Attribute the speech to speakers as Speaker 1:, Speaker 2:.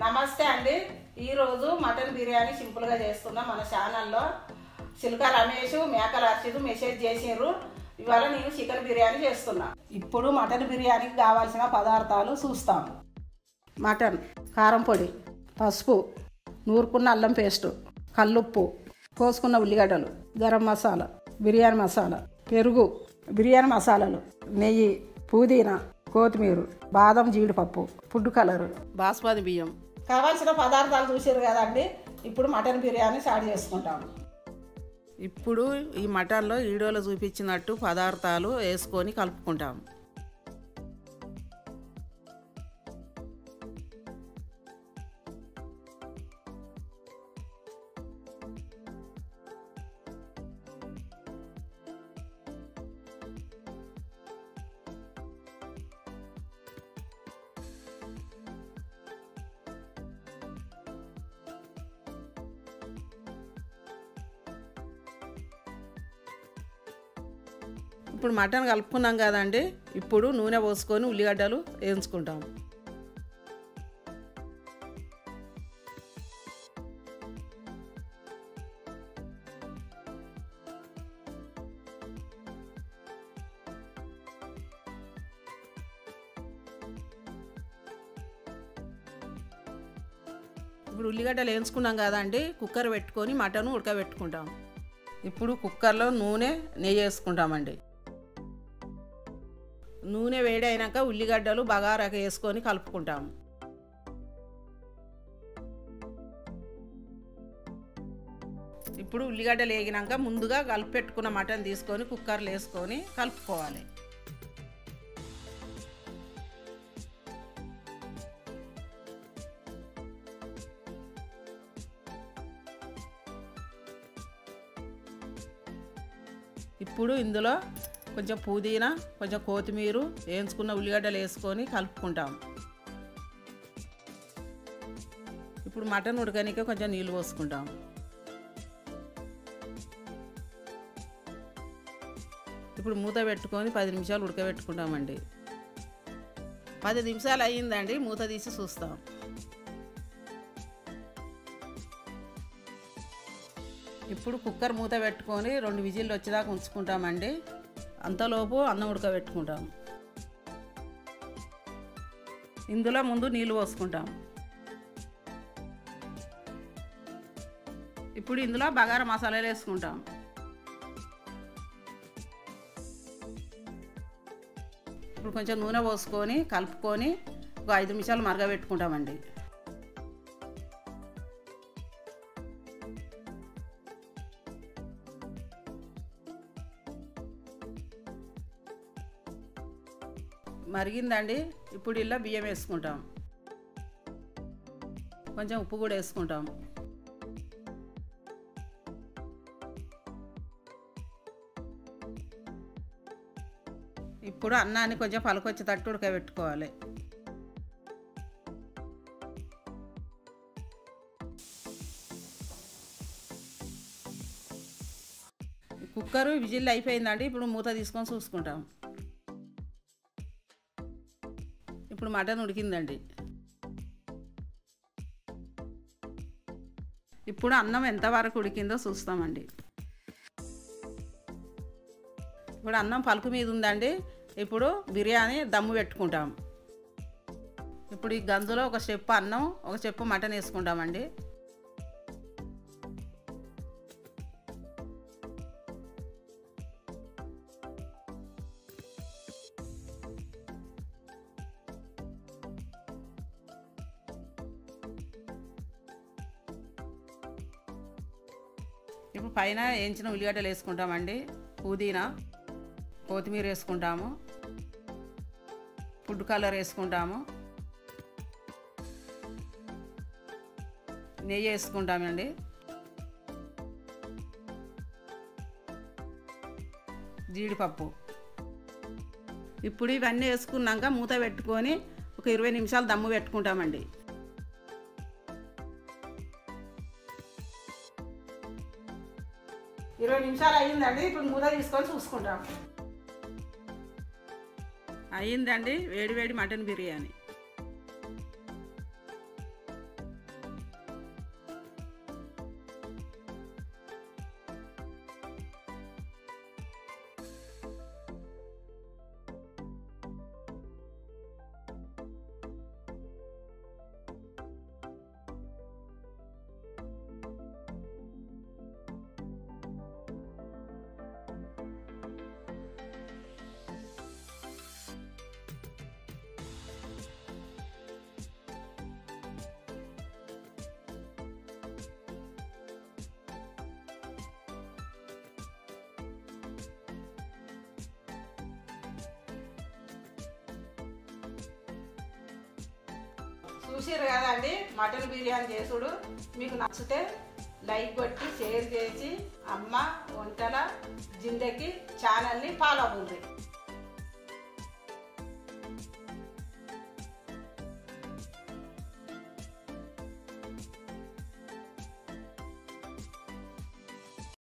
Speaker 1: నమస్తే అండి. ఈరోజు మటన్ బిర్యానీ సింపుల్గా చేస్తున్నా. మన ఛానల్లో చిలుక రమేష్, మేకల అర్షిద్ మెసేజ్ చేసిర్రు. ఇవాళ నేను చికెన్ బిర్యానీ చేస్తున్నా. ఇప్పుడు మటన్ బిర్యానీకి కావాల్సిన పదార్థాలు చూస్తాం. మటన్, కారం పొడి, పసుపు, నూరుకున్న అల్లం పేస్టు, కల్లుప్పు, కోసుకున్న ఉల్లిగడ్డలు, గరం మసాలా, బిర్యానీ మసాలా, పెరుగు, బిర్యానీ మసాలాలు, నెయ్యి, పుదీనా, కొత్తిమీర, బాదం, జీడిపప్పు, ఫుడ్ కలరు, బాస్మతి బియ్యం. కావాల్సిన పదార్థాలు చూసారు కదండి. ఇప్పుడు మటన్ బిర్యానీ స్టార్ట్ చేసుకుంటాము. ఇప్పుడు ఈ మటన్లో వీడియోలో చూపించినట్టు పదార్థాలు వేసుకొని కలుపుకుంటాము. ఇప్పుడు మటన్ కలుపుకున్నాం కదండి. ఇప్పుడు నూనె పోసుకొని ఉల్లిగడ్డలు వేయించుకుంటాం. ఇప్పుడు ఉల్లిగడ్డలు వేయించుకున్నాం కదండి. కుక్కర్ పెట్టుకొని మటన్ ఉడకబెట్టుకుంటాం. ఇప్పుడు కుక్కర్లో నూనె, నెయ్యి వేసుకుంటామండి. నూనె వేడి అయినాక ఉల్లిగడ్డలు బగారాకు వేసుకొని కలుపుకుంటాము. ఇప్పుడు ఉల్లిగడ్డలు వేగినాక ముందుగా కలిపెట్టుకున్న మటన్ తీసుకొని కుక్కర్లో వేసుకొని కలుపుకోవాలి. ఇప్పుడు ఇందులో కొంచెం పుదీనా, కొంచెం కొత్తిమీర, వేయించుకున్న ఉల్లిగడ్డలు వేసుకొని కలుపుకుంటాం. ఇప్పుడు మటన్ ఉడకనికే కొంచెం నీళ్ళు పోసుకుంటాం. ఇప్పుడు మూత పెట్టుకొని 10 నిమిషాలు ఉడకబెట్టుకుంటామండి. 10 నిమిషాలు అయ్యిందండి. మూత తీసి చూస్తాం. ఇప్పుడు కుక్కర్ మూత పెట్టుకొని 2 విజిల్లు వచ్చేదాకా ఉంచుకుంటామండి. అంతలోపు అన్నం ఉడకబెట్టుకుంటాం. ఇందులో ముందు నీళ్ళు పోసుకుంటాం. ఇప్పుడు ఇందులో బగారా మసాలాలు వేసుకుంటాం. ఇప్పుడు కొంచెం నూనె పోసుకొని కలుపుకొని ఒక 5 నిమిషాలు మరగబెట్టుకుంటామండి. మరిగిందండి. ఇప్పుడు ఇలా బియ్యం వేసుకుంటాం. కొంచెం ఉప్పు కూడా వేసుకుంటాం. ఇప్పుడు అన్నాన్ని కొంచెం పలకొచ్చేటట్టు ఉడకబెట్టుకోవాలి. కుక్కరు విజిల్ అయిపోయిందండి. ఇప్పుడు మూత తీసుకొని చూసుకుంటాం. ఇప్పుడు మటన్ ఉడికిందండి. ఇప్పుడు అన్నం ఎంతవరకు ఉడికిందో చూస్తామండి. ఇప్పుడు అన్నం పలుకు మీద ఉందండి. ఇప్పుడు బిర్యానీ దమ్ము పెట్టుకుంటాం. ఇప్పుడు ఈ గంజులో ఒక స్టెప్ అన్నం, ఒక స్టెప్ మటన్ వేసుకుంటామండి. ఇప్పుడు పైన వేయించిన ఉల్లిగడ్డలు వేసుకుంటామండి. పుదీనా, కొత్తిమీర వేసుకుంటాము. ఫుడ్ కలర్ వేసుకుంటాము. నెయ్యి వేసుకుంటామండి. జీడిపప్పు. ఇప్పుడు ఇవన్నీ వేసుకున్నాక మూత పెట్టుకొని ఒక 20 నిమిషాలు దమ్ము పెట్టుకుంటామండి. ఇరవై నిమిషాలు అయ్యిందండి. ఇప్పుడు మూత తీసుకొని చూసుకుంటాం. అయ్యిందండి వేడి వేడి మటన్ బిర్యానీ. చూసిరు కదండి మటన్ బిర్యానీ చేసుడు. మీకు నచ్చితే లైక్ కొట్టి షేర్ చేసి అమ్మ వంటల జిందగీ ఛానల్ని ఫాలో అవ్వండి.